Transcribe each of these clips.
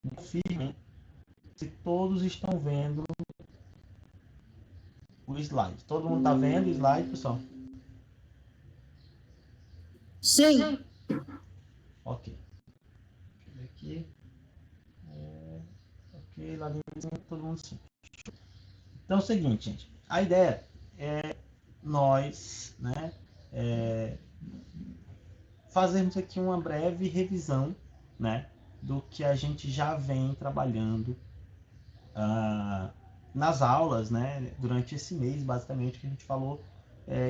Confirmem se todos estão vendo o slide. Todo mundo está vendo o slide, pessoal? Sim. Ok. Deixa eu ver aqui. Ok, lá dentro todo mundo sim. Então é o seguinte, gente. A ideia é nós, né, fazermos aqui uma breve revisão, né, do que a gente já vem trabalhando nas aulas, né, durante esse mês, basicamente, que a gente falou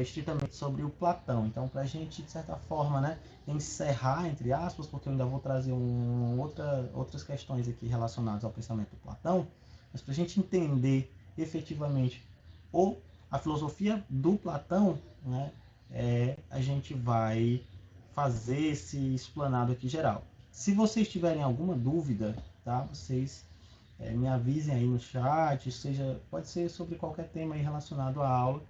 estritamente sobre o Platão. Então, para a gente, de certa forma, né, encerrar, entre aspas, porque eu ainda vou trazer outras questões aqui relacionadas ao pensamento do Platão, mas para a gente entender efetivamente a filosofia do Platão, né, a gente vai fazer esse explanado aqui geral. Se vocês tiverem alguma dúvida, tá, vocês me avisem aí no chat, pode ser sobre qualquer tema aí relacionado à aula,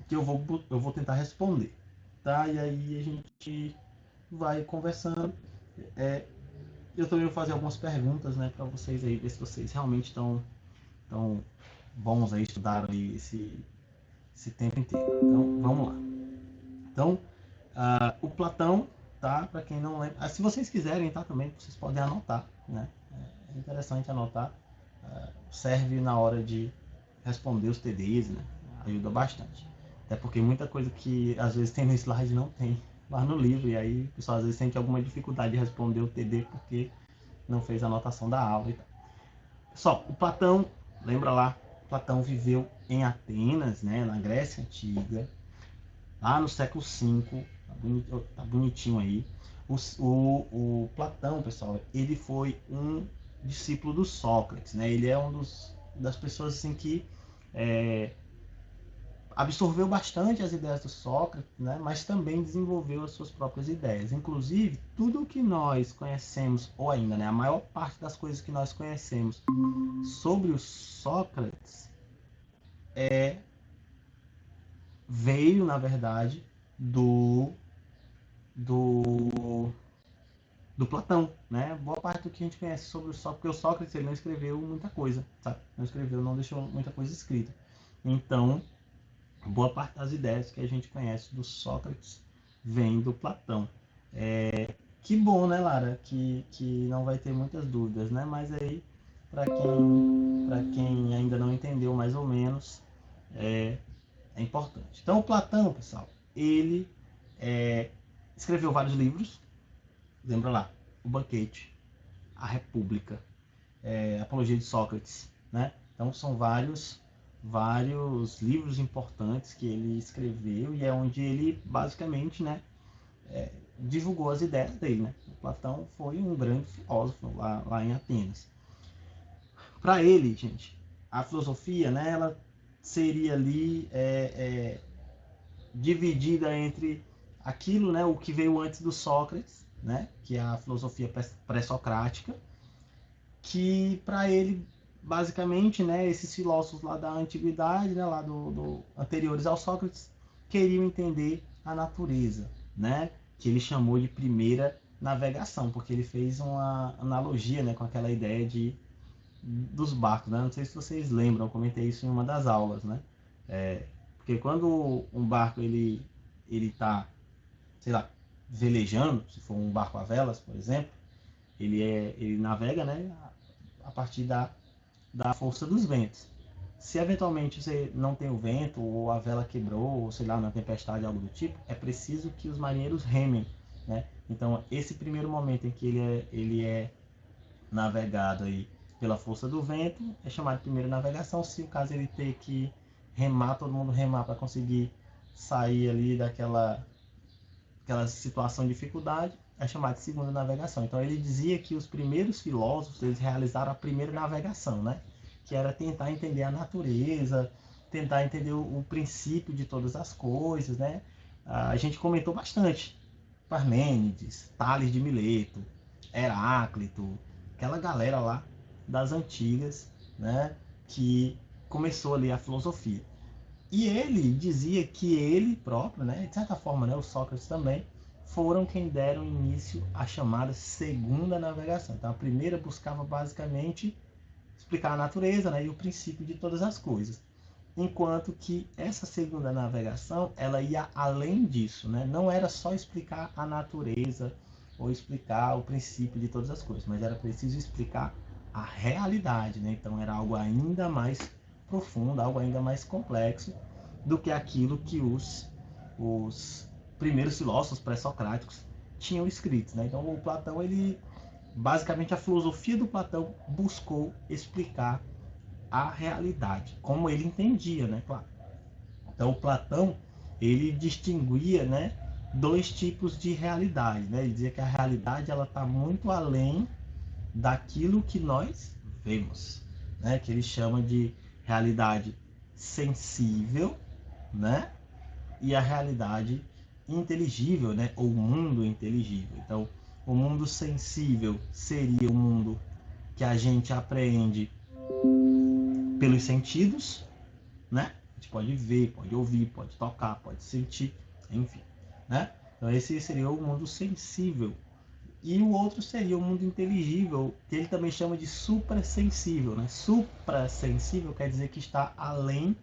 que eu vou tentar responder, tá? E aí a gente vai conversando. Eu também vou fazer algumas perguntas, né, para vocês aí, ver se vocês realmente estão bons aí, estudaram aí esse tempo inteiro. Então, vamos lá. Então, o Platão, tá? Para quem não lembra, se vocês quiserem, tá? Também vocês podem anotar, né? É interessante anotar. Serve na hora de responder os TDs, né? Ajuda bastante. Até porque muita coisa que às vezes tem no slide não tem lá no livro, e aí o pessoal às vezes sente alguma dificuldade de responder o TD porque não fez a anotação da aula e tal. Pessoal, o Platão, lembra lá, Platão viveu em Atenas, né, na Grécia Antiga, lá no século V, tá bonitinho aí. O Platão, pessoal, ele foi um discípulo do Sócrates, né? Ele é das pessoas assim que absorveu bastante as ideias do Sócrates, né? Mas também desenvolveu as suas próprias ideias. Inclusive, tudo o que nós conhecemos, ou ainda, né, a maior parte das coisas que nós conhecemos sobre o Sócrates veio, na verdade, do Platão, né? Boa parte do que a gente conhece sobre o Sócrates, porque o Sócrates ele não escreveu muita coisa, sabe? Não deixou muita coisa escrita. Então, boa parte das ideias que a gente conhece do Sócrates vem do Platão. Que bom, né, Lara? Que não vai ter muitas dúvidas, né? Mas aí, para quem ainda não entendeu mais ou menos, é importante. Então, o Platão, pessoal, ele escreveu vários livros. Lembra lá, O Banquete, A República, Apologia de Sócrates, né? Então são vários livros importantes que ele escreveu e é onde ele basicamente, né, divulgou as ideias dele, né? O Platão foi um grande filósofo lá em Atenas. Para ele, gente, a filosofia, né, ela seria ali dividida entre aquilo, né, o que veio antes do Sócrates, né, que é a filosofia pré-socrática, que para ele basicamente, né, esses filósofos lá da antiguidade, né, lá do anteriores ao Sócrates, queriam entender a natureza, né, que ele chamou de primeira navegação, porque ele fez uma analogia, né, com aquela ideia dos barcos, né? Não sei se vocês lembram, eu comentei isso em uma das aulas, né? Porque quando um barco ele tá, sei lá, velejando, se for um barco a velas, por exemplo, ele navega, né, a partir da força dos ventos. Se eventualmente você não tem o vento, ou a vela quebrou, ou sei lá, na tempestade, algo do tipo, é preciso que os marinheiros remem, né? Então, esse primeiro momento em que ele é navegado aí pela força do vento é chamado de primeira navegação. Se o caso ele ter que remar, todo mundo remar para conseguir sair ali daquela situação de dificuldade, é chamado de segunda navegação. Então ele dizia que os primeiros filósofos eles realizaram a primeira navegação, né? Que era tentar entender a natureza, tentar entender o princípio de todas as coisas, né? A gente comentou bastante Parmênides, Tales de Mileto, Heráclito, aquela galera lá das antigas, né? Que começou ali a filosofia. E ele dizia que ele próprio, né, de certa forma, né, o Sócrates também, foram quem deram início à chamada segunda navegação. Então, a primeira buscava basicamente explicar a natureza, né, e o princípio de todas as coisas. Enquanto que essa segunda navegação, ela ia além disso, né? Não era só explicar a natureza ou explicar o princípio de todas as coisas, mas era preciso explicar a realidade, né? Então era algo ainda mais profundo, algo ainda mais complexo do que aquilo que os primeiros filósofos pré-socráticos tinham escrito, né? Então o Platão, ele basicamente a filosofia do Platão buscou explicar a realidade, como ele entendia, né? Claro. Então o Platão, ele distinguia, né, dois tipos de realidade, né? Ele dizia que a realidade ela está muito além daquilo que nós vemos, né? Que ele chama de realidade sensível, né? E a realidade inteligível, né? Ou mundo inteligível. Então, o mundo sensível seria o mundo que a gente apreende pelos sentidos, né? A gente pode ver, pode ouvir, pode tocar, pode sentir, enfim, né? Então esse seria o mundo sensível. E o outro seria o mundo inteligível, que ele também chama de suprassensível, né? Suprassensível quer dizer que está além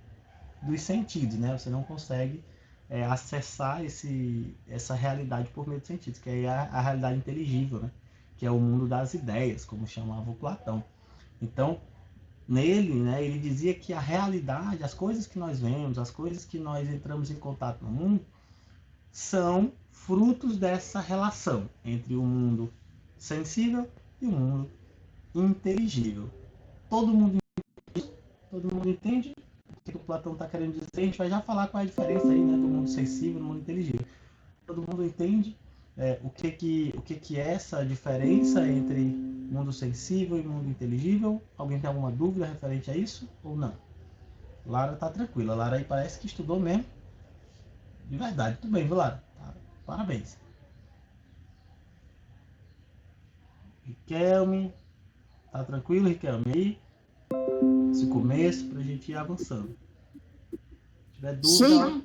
dos sentidos, né? Você não consegue acessar essa realidade por meio dos sentidos, que é a realidade inteligível, né? Que é o mundo das ideias, como chamava o Platão. Então, nele, né, ele dizia que a realidade, as coisas que nós vemos, as coisas que nós entramos em contato no mundo, são frutos dessa relação entre o mundo sensível e o mundo inteligível. Todo mundo, todo mundo entende o que o Platão está querendo dizer. A gente vai já falar qual é a diferença aí, né, do mundo sensível e do mundo inteligível. Todo mundo entende o que é essa diferença entre mundo sensível e mundo inteligível? Alguém tem alguma dúvida referente a isso ou não? Lara tá tranquila. Lara aí parece que estudou mesmo. De verdade. Tudo bem, viu, Lara? Tá. Parabéns. Riquelme. Tá tranquilo, Riquelme? Aí, esse começo pra gente ir avançando. Se tiver dúvida, Sim.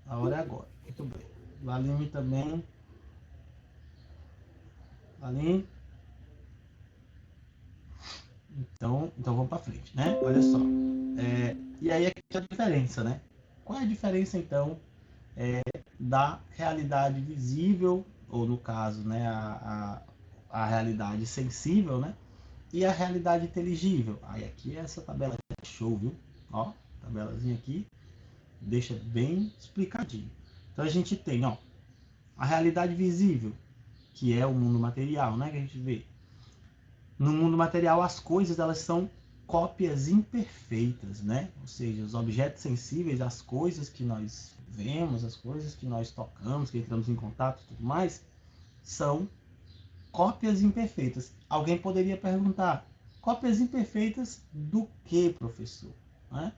a hora é agora. Muito bem. Valine também. Valine. Então vamos para frente, né? Olha só. E aí aqui a diferença, né? Qual é a diferença, então, da realidade visível, ou no caso, né, a realidade sensível, né? E a realidade inteligível. Aí aqui essa tabela é show, viu? Ó, tabelazinha aqui deixa bem explicadinho. Então a gente tem, ó, a realidade visível, que é o mundo material, né, que a gente vê. No mundo material, as coisas elas são cópias imperfeitas, né? Ou seja, os objetos sensíveis, as coisas que nós vemos, as coisas que nós tocamos, que entramos em contato e tudo mais, são cópias imperfeitas. Alguém poderia perguntar, cópias imperfeitas do que, professor? Né?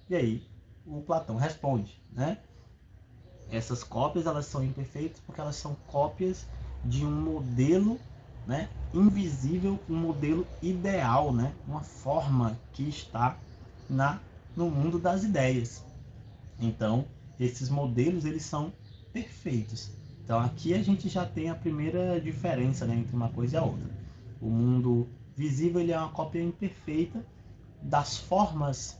E aí, o Platão responde, né? Essas cópias elas são imperfeitas porque elas são cópias de um modelo, né, invisível, um modelo ideal, né, uma forma que está no mundo das ideias. Então, esses modelos eles são perfeitos. Então, aqui a gente já tem a primeira diferença, né, entre uma coisa e a outra. O mundo visível ele é uma cópia imperfeita das formas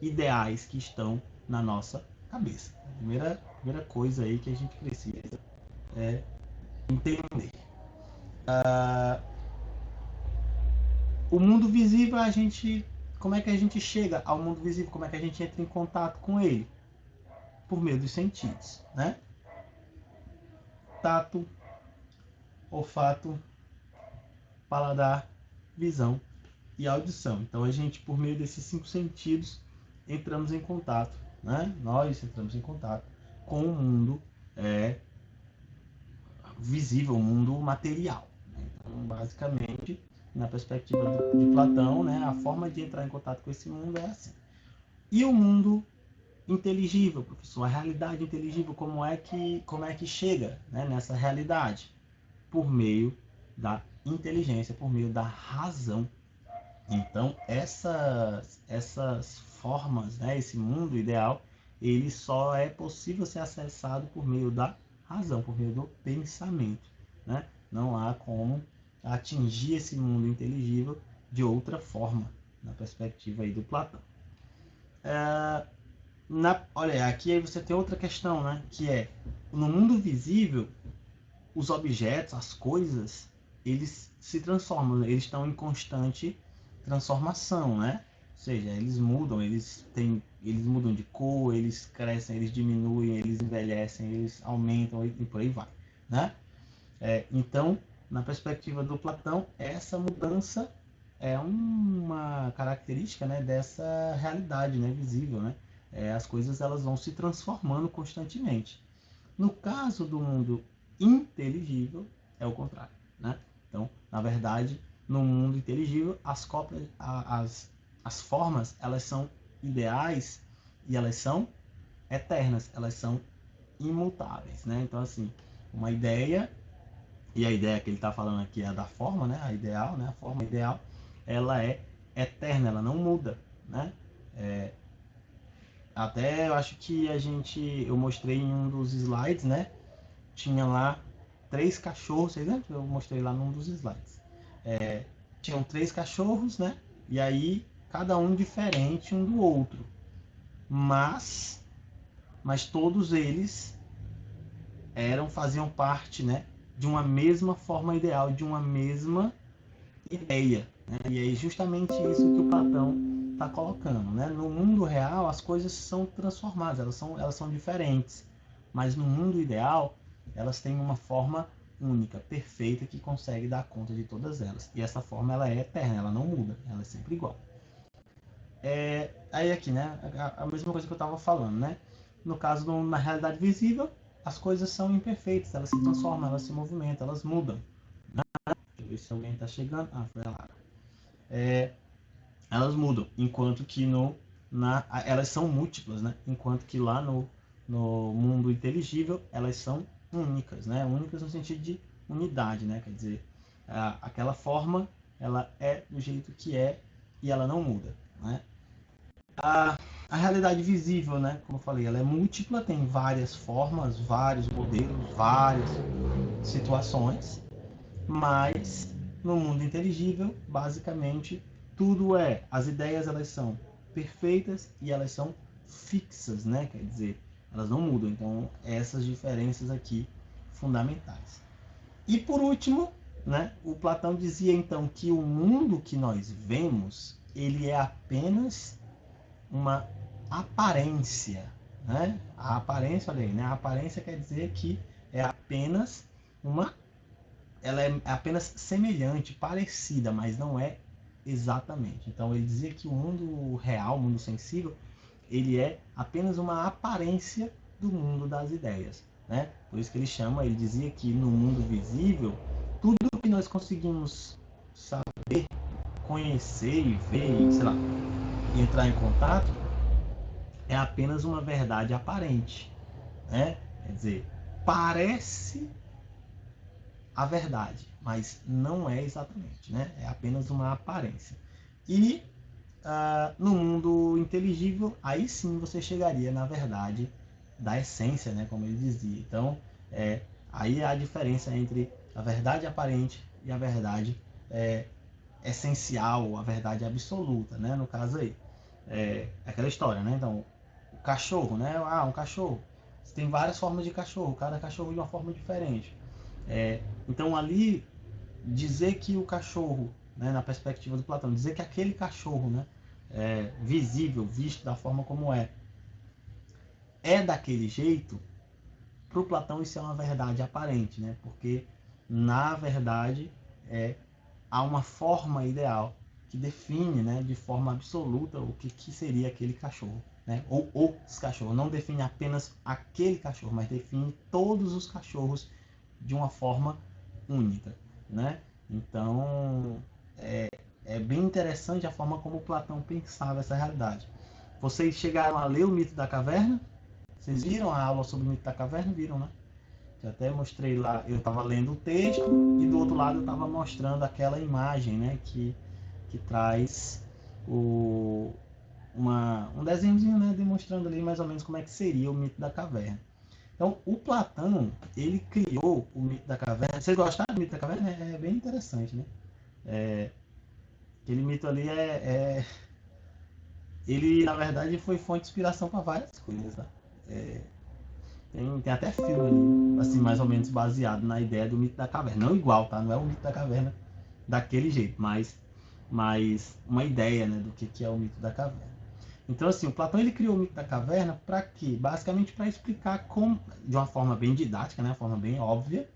ideais que estão na nossa cabeça. A primeira coisa aí que a gente precisa entender. O mundo visível, como é que a gente chega ao mundo visível? Como é que a gente entra em contato com ele? Por meio dos sentidos, né? Tato, olfato, paladar, visão e audição. Então a gente, por meio desses 5 sentidos, entramos em contato, né? Nós entramos em contato com o mundo visível, o mundo material. Então, basicamente, na perspectiva de Platão, né, a forma de entrar em contato com esse mundo é assim. E o mundo inteligível, professor, a realidade inteligível, como é que chega, né, nessa realidade? Por meio da inteligência, por meio da razão. Então, essas formas, né, esse mundo ideal, ele só é possível ser acessado por meio da razão, por meio do pensamento, né? Não há como atingir esse mundo inteligível de outra forma, na perspectiva aí do Platão. Olha, aqui aí você tem outra questão, né? Que é, no mundo visível, os objetos, as coisas, eles se transformam, eles estão em constante transformação, né? Ou seja, eles mudam, eles mudam de cor, eles crescem, eles diminuem, eles envelhecem, eles aumentam e por aí vai, né? Então, na perspectiva do Platão, essa mudança é uma característica, né, dessa realidade, né, visível, né? As coisas elas vão se transformando constantemente. No caso do mundo inteligível, é o contrário, né? Então, na verdade, no mundo inteligível, as formas, elas são ideais e elas são eternas, elas são imutáveis, né? Então, assim, uma ideia, e a ideia que ele está falando aqui é a da forma, né? A ideal, né? A forma ideal, ela é eterna, ela não muda, né? Até eu acho que eu mostrei em um dos slides, né? Tinha lá 3 cachorros, vocês lembram? Eu mostrei lá num dos slides. Tinham 3 cachorros, né? E aí, cada um diferente um do outro. Mas todos eles faziam parte, né? De uma mesma forma ideal, de uma mesma ideia. Né? E é justamente isso que o Platão está colocando. Né? No mundo real, as coisas são transformadas, elas são diferentes. Mas no mundo ideal, elas têm uma forma única, perfeita, que consegue dar conta de todas elas. E essa forma ela é eterna, ela não muda, ela é sempre igual. Aí aqui, né, a mesma coisa que eu estava falando, né? No caso, na realidade visível, as coisas são imperfeitas, elas se transformam, elas se movimentam, elas mudam. Deixa eu ver se alguém está chegando. Ah, foi a Lara. Elas mudam, enquanto que elas são múltiplas, né? Enquanto que lá no mundo inteligível elas são únicas, né? Únicas no sentido de unidade, né? Quer dizer, aquela forma ela é do jeito que é e ela não muda, né? A realidade visível, né? Como eu falei, ela é múltipla, tem várias formas, vários modelos, várias situações, mas no mundo inteligível, basicamente, as ideias elas são perfeitas e elas são fixas, né? Quer dizer, elas não mudam. Então, essas diferenças aqui fundamentais. E por último, né, o Platão dizia então que o mundo que nós vemos, ele é apenas uma aparência, né? A aparência, olha aí, né? A aparência quer dizer que é apenas ela é apenas semelhante, parecida, mas não é exatamente. Então ele dizia que o mundo real, o mundo sensível, ele é apenas uma aparência do mundo das ideias, né? Por isso que ele dizia que no mundo visível, tudo que nós conseguimos saber, conhecer e ver, sei lá, entrar em contato, é apenas uma verdade aparente, né? Quer dizer, parece a verdade, mas não é exatamente, né? É apenas uma aparência. E no mundo inteligível, aí sim você chegaria na verdade da essência, né? Como ele dizia. Então, aí há a diferença entre a verdade aparente e a verdade essencial, a verdade absoluta, né? No caso aí, aquela história, né? Então, o cachorro, né? Um cachorro. Você tem várias formas de cachorro, cada cachorro de uma forma diferente. Então ali dizer que o cachorro, né, na perspectiva do Platão, dizer que aquele cachorro, né, visível, visto da forma como é daquele jeito, para o Platão isso é uma verdade aparente, né, porque na verdade há uma forma ideal que define, né, de forma absoluta o que seria aquele cachorro, né, ou os cachorros. Não define apenas aquele cachorro, mas define todos os cachorros de uma forma única, né? Então é bem interessante a forma como Platão pensava essa realidade. Vocês chegaram a ler o Mito da Caverna? Vocês viram a aula sobre o Mito da Caverna? Viram, né? Eu até mostrei lá, eu estava lendo o texto e do outro lado eu estava mostrando aquela imagem, né? Que traz um desenhozinho, né? Demonstrando ali mais ou menos como é que seria o Mito da Caverna. Então, o Platão, ele criou o mito da caverna. Vocês gostaram do mito da caverna? É bem interessante, né? Aquele mito ali ele, na verdade, foi fonte de inspiração para várias coisas, tá? Tem até filme ali, assim, mais ou menos baseado na ideia do mito da caverna. Não igual, tá? Não é o mito da caverna daquele jeito, mas uma ideia, né, do que é o mito da caverna. Então, assim, o Platão ele criou o mito da caverna para quê? Basicamente para explicar como, de uma forma bem didática, né, uma forma bem óbvia.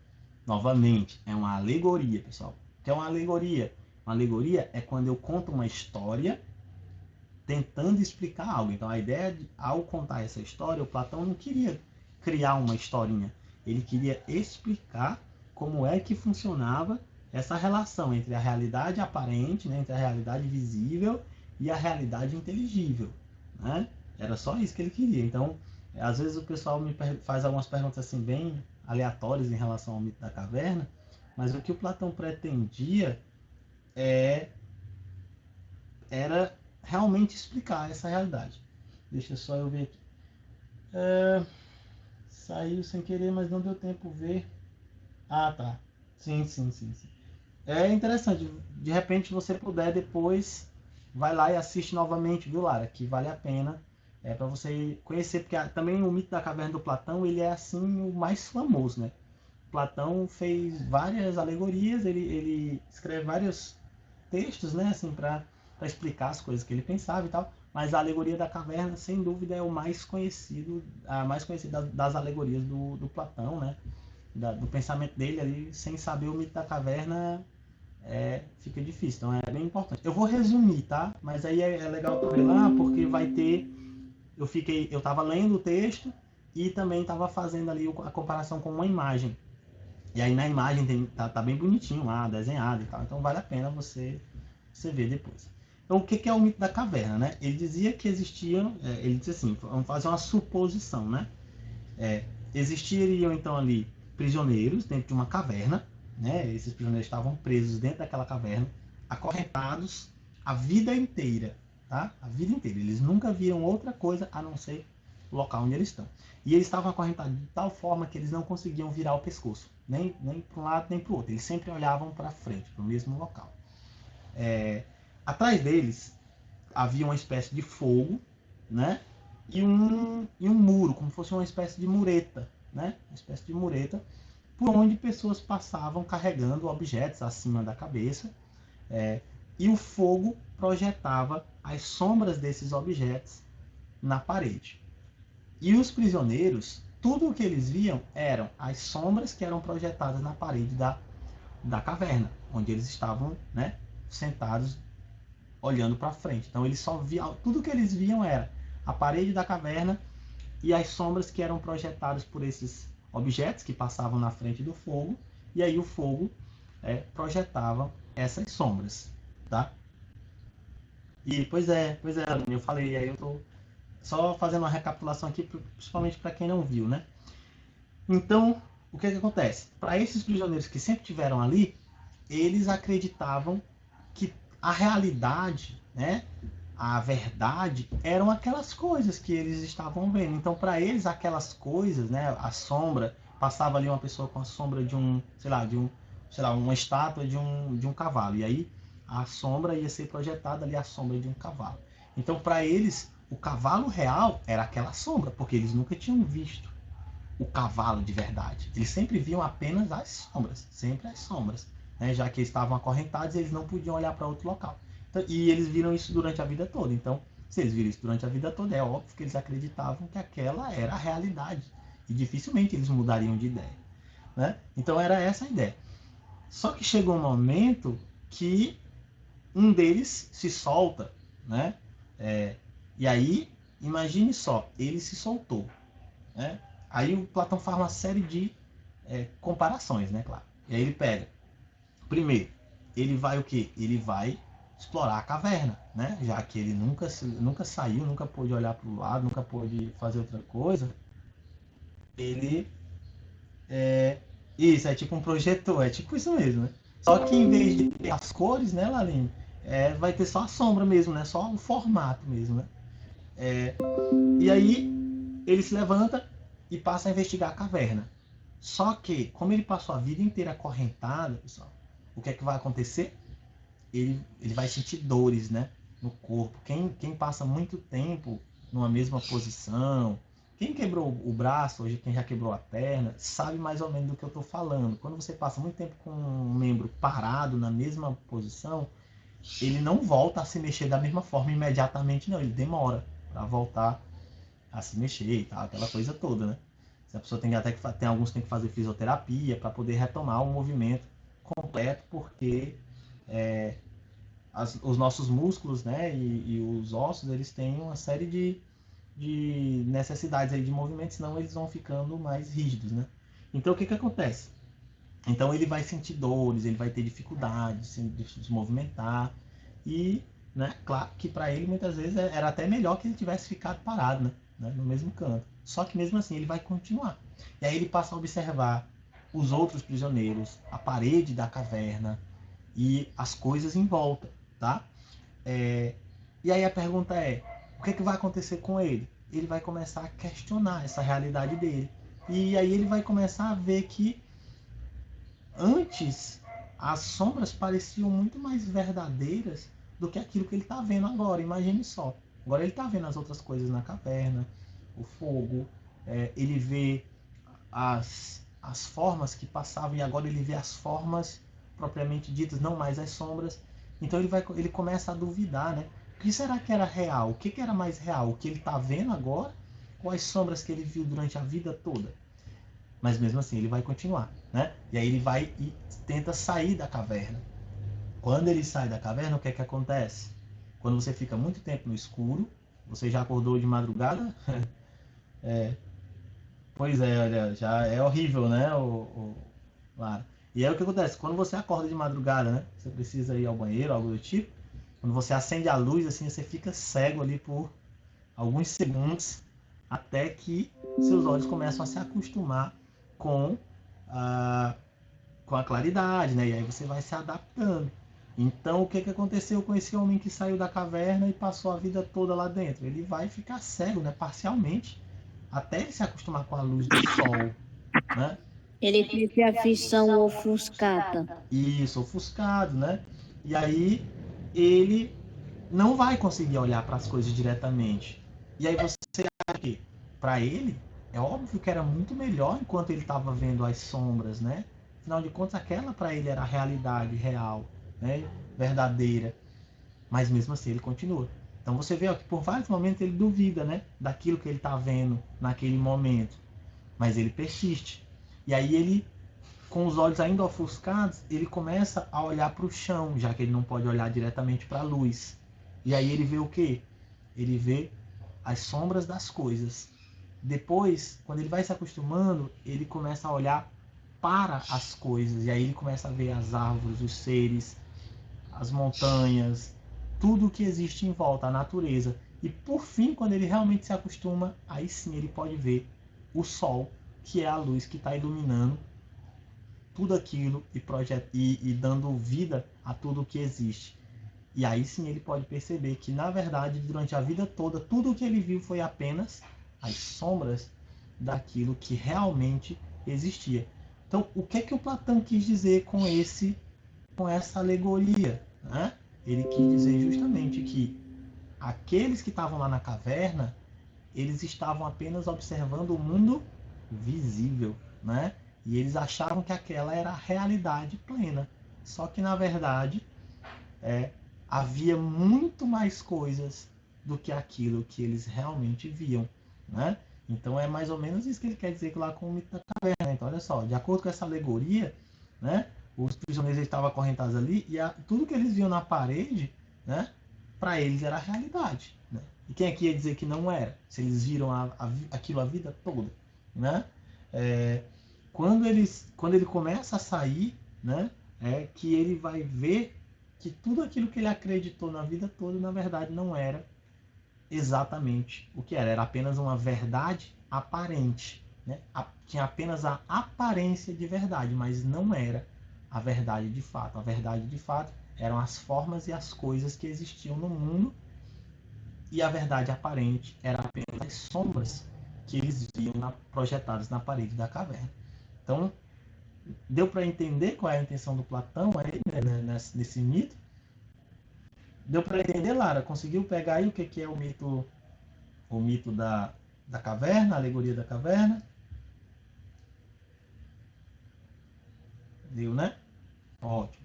Novamente, é uma alegoria, pessoal. O que é uma alegoria? Uma alegoria é quando eu conto uma história tentando explicar algo. Então, a ideia de, ao contar essa história, o Platão não queria criar uma historinha. Ele queria explicar como é que funcionava essa relação entre a realidade aparente, né, entre a realidade visível e a realidade inteligível, né? Era só isso que ele queria. Então, às vezes o pessoal me faz algumas perguntas assim bem aleatórias em relação ao mito da caverna, mas o que o Platão pretendia era realmente explicar essa realidade. Deixa só eu ver aqui. Saiu sem querer, mas não deu tempo ver. Ah, tá. Sim, sim, sim, sim. É interessante. De repente, você puder depois, vai lá e assiste novamente, viu, Lara? Que vale a pena. É para você conhecer, porque também o mito da caverna do Platão, ele é assim o mais famoso, né? Platão fez várias alegorias, ele escreve vários textos, né, assim, para explicar as coisas que ele pensava e tal. Mas a alegoria da caverna, sem dúvida, é o mais conhecido, a mais conhecida das alegorias do Platão, né? Do pensamento dele ali, sem saber o mito da caverna, fica difícil. Então é bem importante. Eu vou resumir, tá? Mas aí é legal tu ver lá, porque vai ter. Eu estava lendo o texto e também estava fazendo ali a comparação com uma imagem. E aí na imagem tá bem bonitinho lá, desenhado e tal. Então vale a pena você ver depois. Então o que é o mito da caverna, né? Ele dizia que existiam, ele disse assim, vamos fazer uma suposição, né? Existiriam então ali prisioneiros dentro de uma caverna, né? Esses prisioneiros estavam presos dentro daquela caverna, acorrentados a vida inteira, tá? A vida inteira. Eles nunca viram outra coisa a não ser o local onde eles estão. E eles estavam acorrentados de tal forma que eles não conseguiam virar o pescoço, nem para um lado nem para o outro. Eles sempre olhavam para frente, para o mesmo local. Atrás deles havia uma espécie de fogo, né? E um muro, como se fosse uma espécie de mureta, né? Uma espécie de mureta, por onde pessoas passavam carregando objetos acima da cabeça, e o fogo projetava as sombras desses objetos na parede. E os prisioneiros, tudo o que eles viam eram as sombras que eram projetadas na parede da caverna, onde eles estavam, né, sentados olhando para frente. Então eles só viam, tudo que eles viam era a parede da caverna e as sombras que eram projetadas por esses objetos que passavam na frente do fogo, e aí o fogo projetava essas sombras, tá? E pois é, eu falei, aí eu tô só fazendo uma recapitulação aqui, principalmente para quem não viu, né? Então, o que acontece? Para esses prisioneiros que sempre tiveram ali, eles acreditavam que a realidade, né, a verdade, eram aquelas coisas que eles estavam vendo. Então, para eles, aquelas coisas, né, a sombra, passava ali uma pessoa com a sombra de um, sei lá, uma estátua de um cavalo. E aí a sombra ia ser projetada ali, a sombra de um cavalo. Então, para eles, o cavalo real era aquela sombra, porque eles nunca tinham visto o cavalo de verdade. Eles sempre viam apenas as sombras, sempre as sombras, né? Já que eles estavam acorrentados, eles não podiam olhar para outro local. Então, e eles viram isso durante a vida toda. Então, se eles viram isso durante a vida toda, é óbvio que eles acreditavam que aquela era a realidade. E dificilmente eles mudariam de ideia, né? Então era essa a ideia. Só que chegou um momento que um deles se solta, né? E aí, imagine só, ele se soltou, né? Aí o Platão faz uma série de comparações, né, claro. E aí ele pega, primeiro, ele vai o quê? Ele vai explorar a caverna, né? Já que ele nunca saiu, nunca pôde olhar para o lado, nunca pôde fazer outra coisa. Ele isso, é tipo um projetor, é tipo isso mesmo, né? Só que em vez de ter as cores, né, Laline, vai ter só a sombra mesmo, né? Só o formato mesmo, né? E aí ele se levanta e passa a investigar a caverna. Só que, como ele passou a vida inteira acorrentado, pessoal, o que é que vai acontecer? Ele vai sentir dores, né, no corpo. Quem passa muito tempo numa mesma posição, quem quebrou o braço, hoje quem já quebrou a perna, sabe mais ou menos do que eu estou falando. Quando você passa muito tempo com um membro parado na mesma posição, ele não volta a se mexer da mesma forma imediatamente, não. Ele demora para voltar a se mexer e tal, aquela coisa toda, né? A pessoa tem até que tem alguns que tem que fazer fisioterapia para poder retomar o movimento completo, porque os nossos músculos, né, e os ossos, eles têm uma série de necessidades aí de movimento, senão eles vão ficando mais rígidos, né? Então o que acontece? Então ele vai sentir dores, ele vai ter dificuldades de se movimentar e, né, claro que para ele muitas vezes era até melhor que ele tivesse ficado parado, né, no mesmo canto. Só que mesmo assim ele vai continuar. E aí ele passa a observar os outros prisioneiros, a parede da caverna e as coisas em volta, tá? E aí a pergunta é, o que vai acontecer com ele? Ele vai começar a questionar essa realidade dele. E aí ele vai começar a ver que antes as sombras pareciam muito mais verdadeiras do que aquilo que ele está vendo agora. Imagine só. Agora ele está vendo as outras coisas na caverna, o fogo, ele vê as formas que passavam e agora ele vê as formas propriamente ditas, não mais as sombras. Então ele começa a duvidar, né? O que será que era real? O que era mais real? O que ele está vendo agora ou as sombras que ele viu durante a vida toda? Mas mesmo assim ele vai continuar, né? E aí ele vai e tenta sair da caverna. Quando ele sai da caverna, o que é que acontece? Quando você fica muito tempo no escuro, você já acordou de madrugada? Pois é, olha, já é horrível, né, Lara? E aí o que acontece? Quando você acorda de madrugada, né? Você precisa ir ao banheiro, algo do tipo. Quando você acende a luz, assim, você fica cego ali por alguns segundos, até que seus olhos começam a se acostumar com a, com a claridade, né? E aí você vai se adaptando. Então, o que aconteceu com esse homem que saiu da caverna e passou a vida toda lá dentro? Ele vai ficar cego, né? Parcialmente, até ele se acostumar com a luz do sol, né? Ele teve a visão ofuscada. Isso, ofuscado, né? E aí ele não vai conseguir olhar para as coisas diretamente. E aí você acha que, para ele, é óbvio que era muito melhor enquanto ele estava vendo as sombras, né? Afinal de contas, aquela para ele era a realidade real, né? Verdadeira. Mas mesmo assim ele continua. Então você vê ó, que por vários momentos ele duvida, né? Daquilo que ele está vendo naquele momento. Mas ele persiste. E aí ele, com os olhos ainda ofuscados, ele começa a olhar para o chão, já que ele não pode olhar diretamente para a luz. E aí ele vê o quê? Ele vê as sombras das coisas. Depois, quando ele vai se acostumando, ele começa a olhar para as coisas. E aí ele começa a ver as árvores, os seres, as montanhas, tudo o que existe em volta, a natureza. E por fim, quando ele realmente se acostuma, aí sim ele pode ver o sol, que é a luz que está iluminando tudo aquilo e dando vida a tudo o que existe. E aí sim ele pode perceber que, na verdade, durante a vida toda, tudo o que ele viu foi apenas as sombras daquilo que realmente existia. Então, o que é que o Platão quis dizer com essa alegoria? Né? Ele quis dizer justamente que aqueles que estavam lá na caverna, eles estavam apenas observando o mundo visível, né? E eles achavam que aquela era a realidade plena. Só que, na verdade, havia muito mais coisas do que aquilo que eles realmente viam, né? Então é mais ou menos isso que ele quer dizer lá com o mito da caverna. Então olha só, de acordo com essa alegoria, né? Os prisioneiros estavam acorrentados ali e tudo que eles viam na parede, né? Para eles era a realidade, né? E quem aqui ia dizer que não era? Se eles viram aquilo a vida toda, né? Quando ele começa a sair, né? É que ele vai ver que tudo aquilo que ele acreditou na vida toda, na verdade, não era exatamente o que era. Era apenas uma verdade aparente. Né? Tinha apenas a aparência de verdade, mas não era a verdade de fato. A verdade de fato eram as formas e as coisas que existiam no mundo, e a verdade aparente era apenas as sombras que eles viam projetados na parede da caverna. Então, deu para entender qual é a intenção do Platão aí, né, nesse mito? Deu para entender, Lara? Conseguiu pegar aí o que é o mito da caverna, a alegoria da caverna? Deu, né? Ótimo.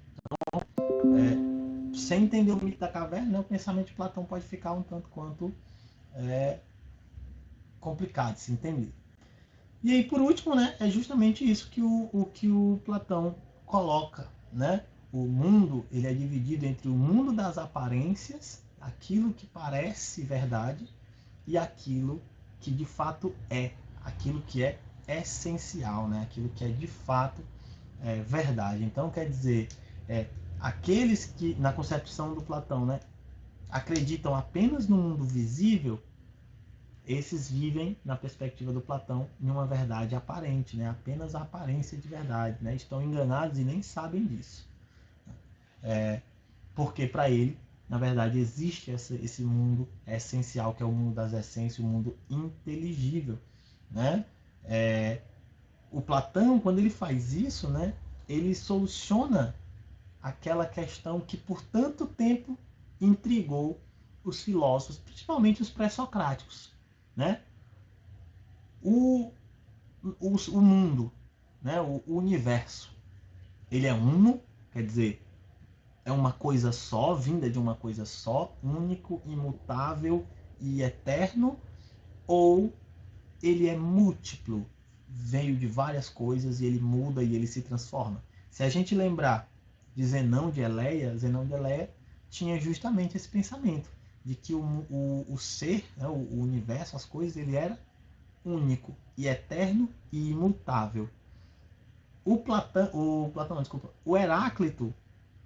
Sem entender o mito da caverna, né, o pensamento de Platão pode ficar um tanto quanto complicado de se entender. E aí, por último, né, é justamente isso que o Platão coloca, né? O mundo, ele é dividido entre o mundo das aparências, aquilo que parece verdade, e aquilo que de fato é, aquilo que é essencial, né? Aquilo que é de fato verdade. Então, quer dizer, aqueles que, na concepção do Platão, né, acreditam apenas no mundo visível, esses vivem, na perspectiva do Platão, em uma verdade aparente, né? Apenas a aparência de verdade. Né? Estão enganados e nem sabem disso. Porque para ele, na verdade, existe esse mundo essencial, que é o mundo das essências, o mundo inteligível. Né? O Platão, quando ele faz isso, né, ele soluciona aquela questão que por tanto tempo intrigou os filósofos, principalmente os pré-socráticos. Né? O mundo, né? O universo, ele é uno, quer dizer, é uma coisa só, vinda de uma coisa só, único, imutável e eterno, ou ele é múltiplo, veio de várias coisas e ele muda e ele se transforma. Se a gente lembrar de Zenão de Eleia tinha justamente esse pensamento de que o ser, né, o universo, as coisas, ele era único e eterno e imutável. O Heráclito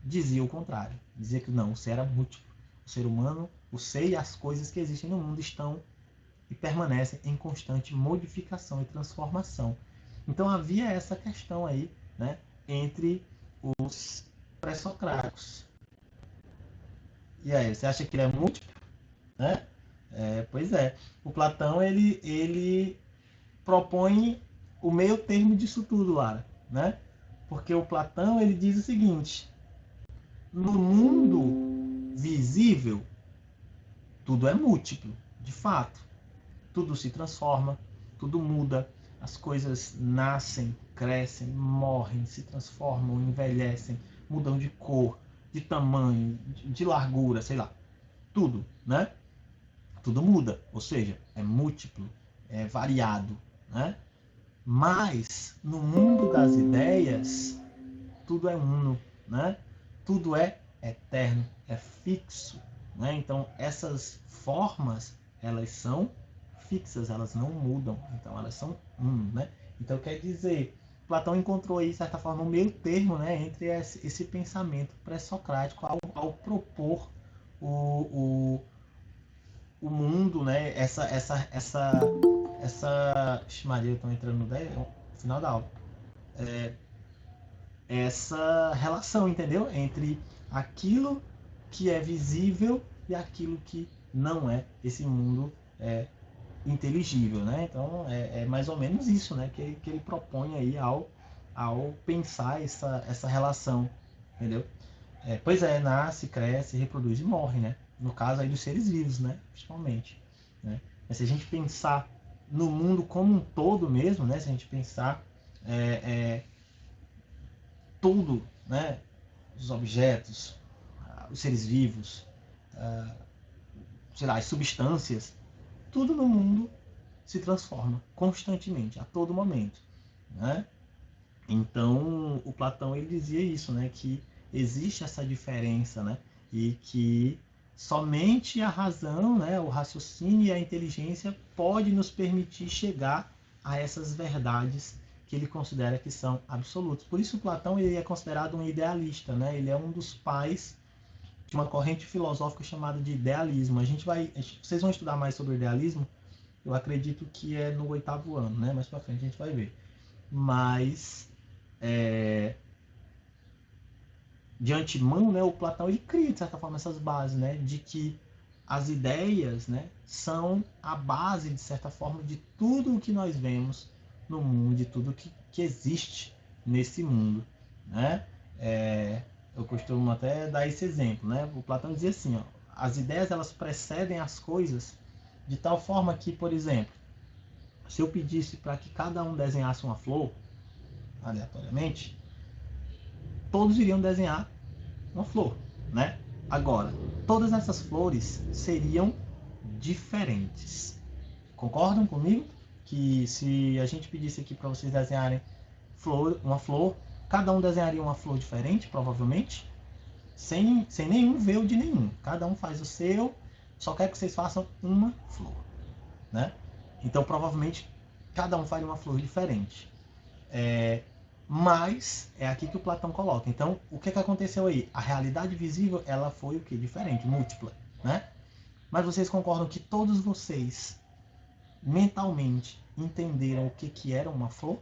dizia o contrário. Dizia que não, o ser era múltiplo. O ser humano, o ser e as coisas que existem no mundo estão e permanecem em constante modificação e transformação. Então havia essa questão aí, né, entre os pré-socráticos. E aí, você acha que ele é múltiplo? Né? Pois é. O Platão, ele propõe o meio termo disso tudo, Lara, né? Porque o Platão, ele diz o seguinte: no mundo visível, tudo é múltiplo, de fato. Tudo se transforma, tudo muda, as coisas nascem, crescem, morrem, se transformam, envelhecem, mudam de cor, de tamanho, de largura, sei lá, tudo, né? Tudo muda, ou seja, é múltiplo, é variado, né? Mas no mundo das ideias, tudo é uno, né? Tudo é eterno, é fixo, né? Então essas formas, elas são fixas, elas não mudam, então elas são uno, né? Então quer dizer, Platão encontrou aí, de certa forma, um meio termo, né, entre esse pensamento pré-socrático ao propor o, o mundo, né? Maria, estão entrando no final da aula. Essa relação, entendeu? Entre aquilo que é visível e aquilo que não é, esse mundo inteligível, né? Então é mais ou menos isso, né? Que ele propõe aí ao pensar essa relação, entendeu? Pois é, nasce, cresce, reproduz e morre, né? No caso aí dos seres vivos, né? Principalmente, né? Mas se a gente pensar no mundo como um todo mesmo, né? Se a gente pensar tudo, né? Os objetos, os seres vivos, sei lá, as substâncias, tudo no mundo se transforma constantemente, a todo momento, né? Então, o Platão ele dizia isso, né? Que existe essa diferença, né? E que somente a razão, né? O raciocínio e a inteligência pode nos permitir chegar a essas verdades que ele considera que são absolutas. Por isso, Platão ele é considerado um idealista, né? Ele é um dos pais de uma corrente filosófica chamada de idealismo. Vocês vão estudar mais sobre o idealismo. Eu acredito que é no 8º ano, né? Mais para frente a gente vai ver. Mas de antemão, né, o Platão ele cria de certa forma essas bases, né, de que as ideias, né, são a base, de certa forma, de tudo o que nós vemos no mundo, de tudo que existe nesse mundo, né? Eu costumo até dar esse exemplo, né? O Platão dizia assim, ó, as ideias elas precedem as coisas de tal forma que, por exemplo, se eu pedisse para que cada um desenhasse uma flor, aleatoriamente, todos iriam desenhar uma flor, né? Agora, todas essas flores seriam diferentes. Concordam comigo? Que se a gente pedisse aqui para vocês desenharem uma flor, cada um desenharia uma flor diferente, provavelmente, sem nenhum ver o de nenhum. Cada um faz o seu, só quer que vocês façam uma flor, né? Então, provavelmente, cada um faria uma flor diferente. Mas é aqui que o Platão coloca. Então, o que aconteceu aí? A realidade visível, ela foi o que? Diferente, múltipla, né? Mas vocês concordam que todos vocês mentalmente entenderam o que era uma flor?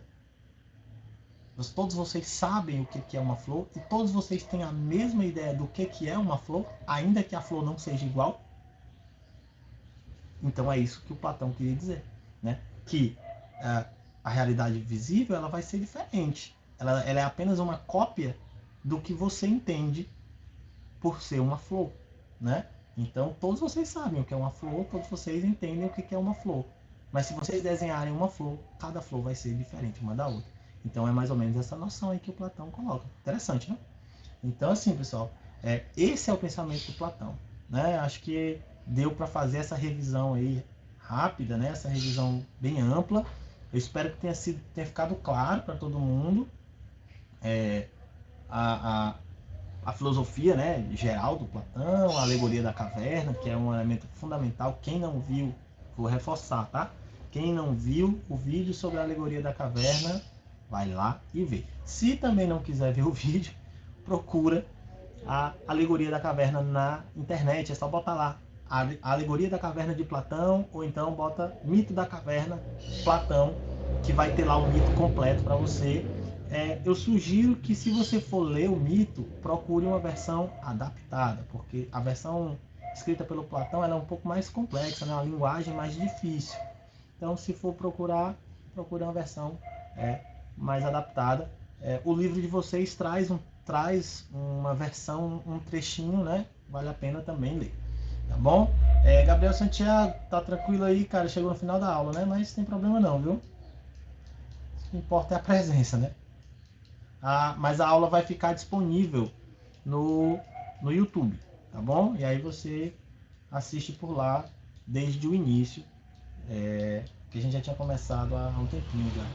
Todos vocês sabem o que é uma flor e todos vocês têm a mesma ideia do que é uma flor, ainda que a flor não seja igual? Então é isso que o Platão queria dizer, né? Que a realidade visível ela vai ser diferente. Ela é apenas uma cópia do que você entende por ser uma flor, né? Então todos vocês sabem o que é uma flor, todos vocês entendem o que é uma flor. Mas se vocês desenharem uma flor, cada flor vai ser diferente uma da outra. Então é mais ou menos essa noção aí que o Platão coloca. Interessante, né? Então assim, pessoal, esse é o pensamento do Platão, né? Acho que deu para fazer essa revisão aí rápida, né? Essa revisão bem ampla. Eu espero que tenha ficado claro para todo mundo a filosofia, né, geral do Platão, a alegoria da caverna, que é um elemento fundamental. Quem não viu, vou reforçar, tá? Quem não viu o vídeo sobre a alegoria da caverna, vai lá e vê. Se também não quiser ver o vídeo, procura a alegoria da caverna na internet, é só botar lá a alegoria da caverna de Platão, ou então bota mito da caverna Platão, que vai ter lá o mito completo para você. Eu sugiro que, se você for ler o mito, procure uma versão adaptada, porque a versão escrita pelo Platão ela é um pouco mais complexa, né? Uma linguagem mais difícil. Então, se for procurar, procure uma versão mais adaptada. O livro de vocês traz uma versão, um trechinho, né? Vale a pena também ler. Tá bom? Gabriel Santiago, tá tranquilo aí, cara? Chegou no final da aula, né? Mas sem problema não, viu? O que importa é a presença, né? Mas a aula vai ficar disponível no YouTube, tá bom? E aí você assiste por lá desde o início, que a gente já tinha começado há um tempinho já.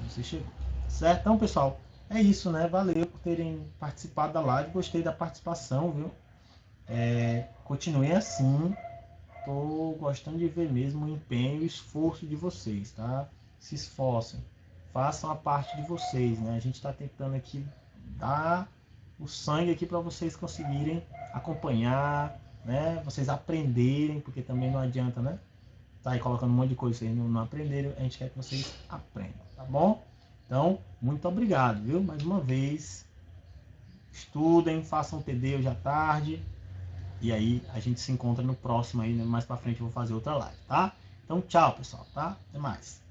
Você chegou. Certo? Então, pessoal, é isso, né? Valeu por terem participado da live. Gostei da participação, viu? Continuem assim. Tô gostando de ver mesmo o empenho e o esforço de vocês, tá? Se esforcem. Façam a parte de vocês, né? A gente está tentando aqui dar o sangue aqui para vocês conseguirem acompanhar, né? Vocês aprenderem, porque também não adianta, né? Tá aí colocando um monte de coisa, vocês não aprenderam. A gente quer que vocês aprendam, tá bom? Então, muito obrigado, viu? Mais uma vez, estudem, façam TD hoje à tarde. E aí a gente se encontra no próximo aí, né? Mais pra frente eu vou fazer outra live, tá? Então, tchau, pessoal, tá? Até mais.